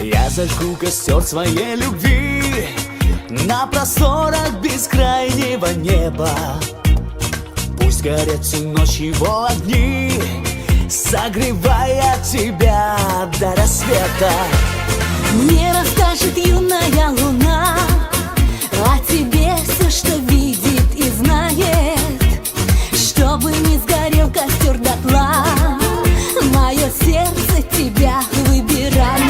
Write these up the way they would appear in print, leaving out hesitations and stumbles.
Я зажгу костер своей любви на просторах бескрайнего неба. Пусть горят всю ночь его огни, согревая тебя до рассвета. Мне расскажет юная луна о тебе все, что видит и знает, чтобы не сгорел костер дотла. Мое сердце тебя выбирает.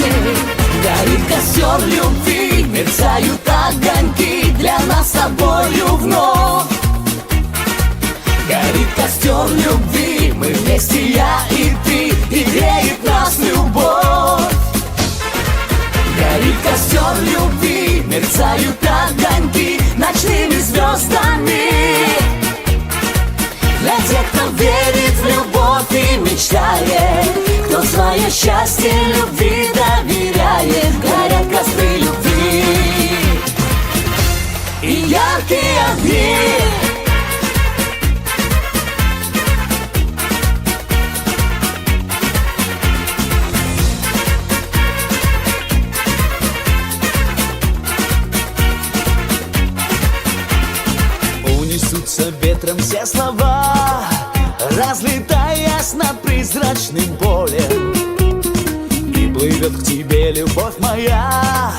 Горит костер любви, мерцают огоньки для нас с тобою вновь. Горит костер любви, мы вместе, я и ты, и греет нас любовь. Горит костер любви, мерцают огоньки ночными звездами. Для тех, кто верит в любовь и мечтает, кто свое счастье любви доверяет. Горят костры любви и яркие огни. Унесутся ветром все слова, разлетаясь над призрачным полем. И плывет к тебе любовь моя,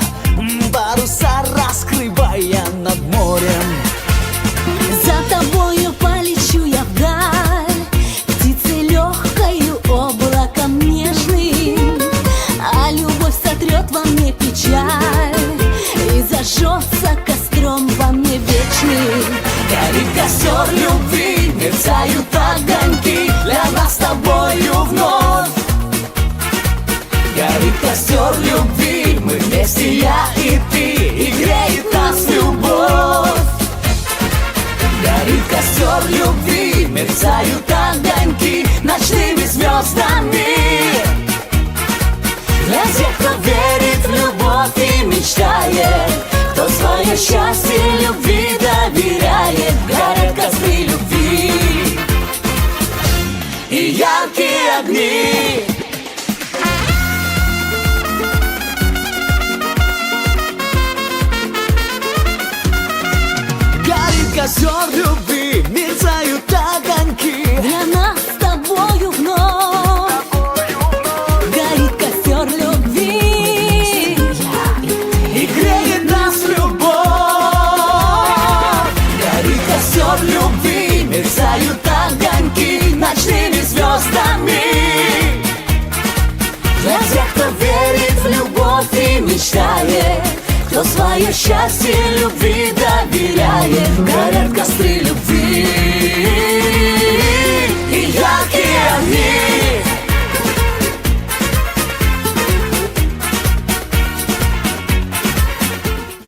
паруса раскрывая над морем. За тобою полечу я вдаль, птицей легкою, облаком нежным. А любовь сотрет во мне печаль и зажжется костром во мне вечным. Горит костер любви, мерцают огоньки для нас с тобою вновь. Горит костер любви, мы вместе, я и ты, и греет нас любовь. Горит костер любви, мерцают огоньки ночными звездами. Для тех, кто верит в любовь и мечтает, кто свое счастье любви доверяет. Горят костры любви и яркие огни. Горит костер любви, мерцают огоньки для нас с тобою вновь. Горит костер любви и греет нас любовь. Горит костер любви, мерцают огоньки ночными звездами. Для тех, кто верит в любовь и мечтает, кто свое счастье любви доверяет. Горят костры любви.